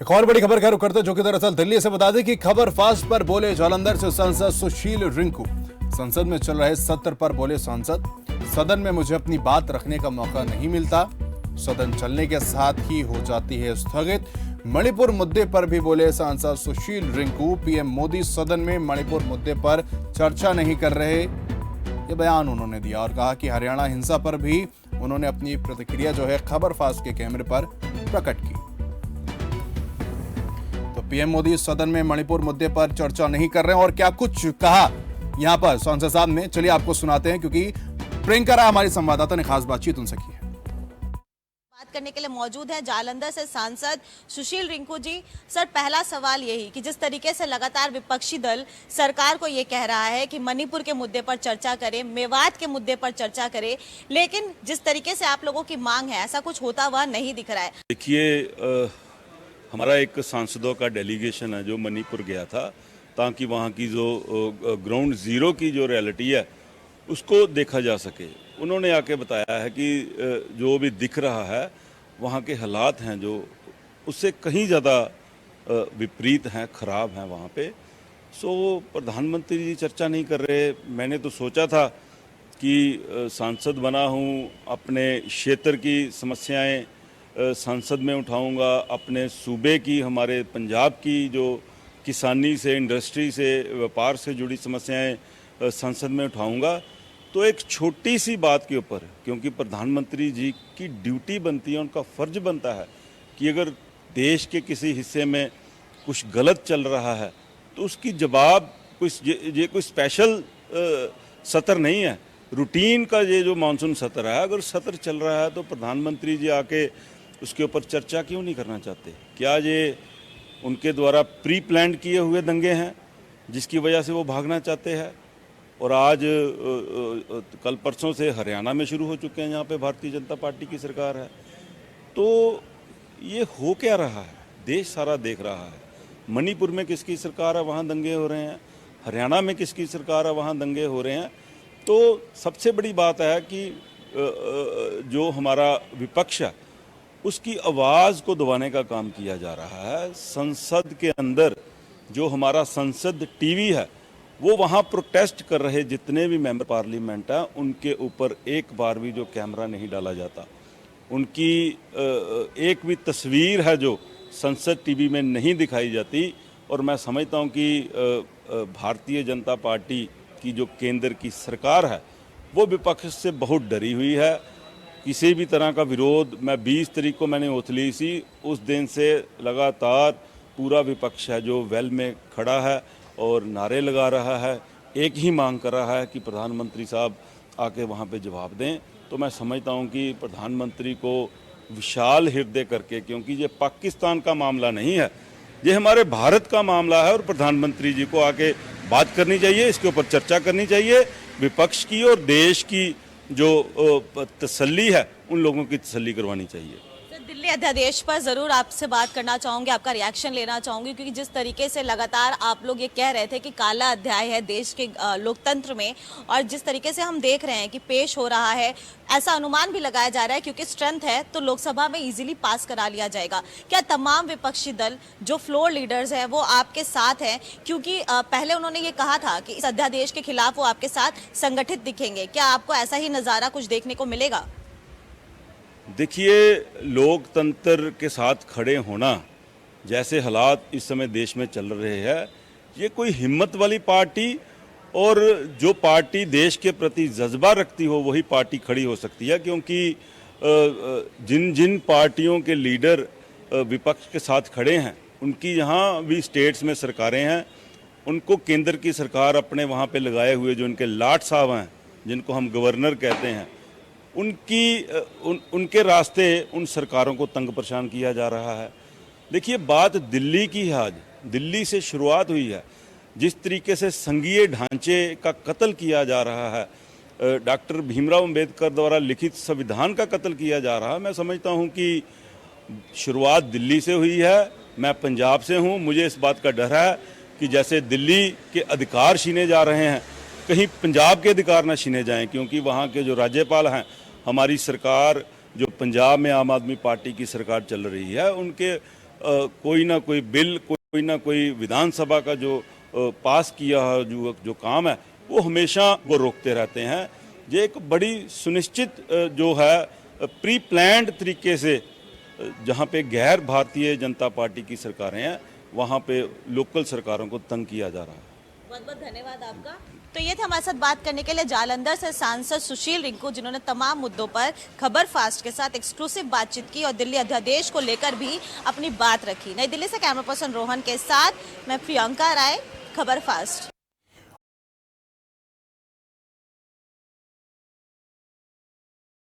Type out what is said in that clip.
एक और बड़ी खबर का रुख करते जो कि दरअसल दिल्ली से बता दें कि खबर फास्ट पर बोले जालंधर से सांसद सुशील रिंकू। संसद में चल रहे सत्र पर बोले सांसद, सदन में मुझे अपनी बात रखने का मौका नहीं मिलता, सदन चलने के साथ ही हो जाती है स्थगित। मणिपुर मुद्दे पर भी बोले सांसद सुशील रिंकू। पीएम मोदी सदन में मणिपुर मुद्दे पर चर्चा नहीं कर रहे, ये बयान उन्होंने दिया और कहा कि हरियाणा हिंसा पर भी उन्होंने अपनी प्रतिक्रिया जो है खबर फास्ट के कैमरे पर प्रकट की। तो पीएम मोदी सदन में मणिपुर मुद्दे पर चर्चा नहीं कर रहे हैं और क्या कुछ कहा यहां पर सांसद साहब ने, चलिए आपको सुनाते हैं, क्योंकि प्रियंका राय हमारी संवाददाता ने खास बातचीत उनसे की है। बात करने के लिए मौजूद हैं जालंधर से सांसद सुशील रिंकू जी। सर, पहला सवाल यही कि जिस तरीके से लगातार विपक्षी दल सरकार को ये कह रहा है कि मणिपुर के मुद्दे पर चर्चा करें, मेवात के मुद्दे पर चर्चा करें, लेकिन जिस तरीके से आप लोगों की मांग है ऐसा कुछ होता हुआ नहीं दिख रहा है। देखिए, हमारा एक सांसदों का डेलीगेशन है जो मणिपुर गया था ताकि वहाँ की जो ग्राउंड जीरो की जो रियलिटी है उसको देखा जा सके। उन्होंने आके बताया है कि जो भी दिख रहा है वहाँ के हालात हैं जो उससे कहीं ज़्यादा विपरीत हैं, ख़राब हैं वहाँ पे। सो प्रधानमंत्री जी चर्चा नहीं कर रहे। मैंने तो सोचा था कि सांसद बना हूँ, अपने क्षेत्र की समस्याएं संसद में उठाऊंगा, अपने सूबे की, हमारे पंजाब की जो किसानी से, इंडस्ट्री से, व्यापार से जुड़ी समस्याएं संसद में उठाऊंगा। तो एक छोटी सी बात के ऊपर, क्योंकि प्रधानमंत्री जी की ड्यूटी बनती है, उनका फ़र्ज बनता है कि अगर देश के किसी हिस्से में कुछ गलत चल रहा है तो उसकी जवाब ये कोई स्पेशल सत्र नहीं है, रूटीन का ये जो मानसून सत्र है, अगर सत्र चल रहा है तो प्रधानमंत्री जी आके उसके ऊपर चर्चा क्यों नहीं करना चाहते? क्या ये उनके द्वारा प्री प्लान किए हुए दंगे हैं जिसकी वजह से वो भागना चाहते हैं? और आज कल परसों से हरियाणा में शुरू हो चुके हैं, यहाँ पे भारतीय जनता पार्टी की सरकार है। तो ये हो क्या रहा है? देश सारा देख रहा है। मणिपुर में किसकी सरकार है, वहाँ दंगे हो रहे हैं। हरियाणा में किसकी सरकार है, वहाँ दंगे हो रहे हैं। तो सबसे बड़ी बात है कि जो हमारा विपक्ष है उसकी आवाज़ को दबाने का काम किया जा रहा है। संसद के अंदर जो हमारा संसद टीवी है वो वहाँ प्रोटेस्ट कर रहे जितने भी मेंबर पार्लियामेंट हैं उनके ऊपर एक बार भी जो कैमरा नहीं डाला जाता, उनकी एक भी तस्वीर है जो संसद टीवी में नहीं दिखाई जाती। और मैं समझता हूँ कि भारतीय जनता पार्टी की जो केंद्र की सरकार है वो विपक्ष से बहुत डरी हुई है। किसी भी तरह का विरोध, मैं 20 तारीख को मैंने ओथ ली सी, उस दिन से लगातार पूरा विपक्ष है जो वेल में खड़ा है और नारे लगा रहा है, एक ही मांग कर रहा है कि प्रधानमंत्री साहब आके वहाँ पे जवाब दें। तो मैं समझता हूँ कि प्रधानमंत्री को विशाल हृदय करके, क्योंकि ये पाकिस्तान का मामला नहीं है, ये हमारे भारत का मामला है और प्रधानमंत्री जी को आके बात करनी चाहिए, इसके ऊपर चर्चा करनी चाहिए। विपक्ष की और देश की जो तसल्ली है उन लोगों की तसल्ली करवानी चाहिए। दिल्ली अध्यादेश पर जरूर आपसे बात करना चाहूंगी, आपका रिएक्शन लेना चाहूंगी, क्योंकि जिस तरीके से लगातार आप लोग ये कह रहे थे कि काला अध्याय है देश के लोकतंत्र में, और जिस तरीके से हम देख रहे हैं कि पेश हो रहा है, ऐसा अनुमान भी लगाया जा रहा है क्योंकि स्ट्रेंथ है तो लोकसभा में इजीली पास करा लिया जाएगा। क्या तमाम विपक्षी दल जो फ्लोर लीडर्स हैं वो आपके साथ हैं? क्योंकि पहले उन्होंने ये कहा था कि इस अध्यादेश के खिलाफ वो आपके साथ संगठित दिखेंगे, क्या आपको ऐसा ही नज़ारा कुछ देखने को मिलेगा? देखिए, लोकतंत्र के साथ खड़े होना, जैसे हालात इस समय देश में चल रहे हैं, ये कोई हिम्मत वाली पार्टी और जो पार्टी देश के प्रति जज्बा रखती हो वही पार्टी खड़ी हो सकती है। क्योंकि जिन जिन पार्टियों के लीडर विपक्ष के साथ खड़े हैं उनकी यहाँ भी स्टेट्स में सरकारें हैं, उनको केंद्र की सरकार अपने वहाँ पे लगाए हुए जो उनके लाट साहब हैं, जिनको हम गवर्नर कहते हैं, उनके रास्ते उन सरकारों को तंग परेशान किया जा रहा है। देखिए, बात दिल्ली की है, आज दिल्ली से शुरुआत हुई है। जिस तरीके से संघीय ढांचे का कत्ल किया जा रहा है, डॉक्टर भीमराव अंबेडकर द्वारा लिखित संविधान का कत्ल किया जा रहा है, मैं समझता हूं कि शुरुआत दिल्ली से हुई है। मैं पंजाब से हूं, मुझे इस बात का डर है कि जैसे दिल्ली के अधिकार छीने जा रहे हैं, कहीं पंजाब के अधिकार ना छीने जाएं, क्योंकि वहाँ के जो राज्यपाल हैं, हमारी सरकार जो पंजाब में आम आदमी पार्टी की सरकार चल रही है, उनके कोई ना कोई बिल, कोई ना कोई विधानसभा का जो पास किया जो काम है वो हमेशा वो रोकते रहते हैं। ये एक बड़ी सुनिश्चित जो है प्री प्लान्ड तरीके से जहाँ पे गैर भारतीय जनता पार्टी की सरकारें हैं वहाँ पे लोकल सरकारों को तंग किया जा रहा है। बहुत बहुत धन्यवाद आपका। तो ये थे हमारे साथ बात करने के लिए जालंधर से सांसद सुशील रिंकू, जिन्होंने तमाम मुद्दों पर खबर फास्ट के साथ एक्सक्लूसिव बातचीत की और दिल्ली अध्यादेश को लेकर भी अपनी बात रखी। नई दिल्ली से कैमरा पर्सन रोहन के साथ मैं प्रियंका राय, खबर फास्ट।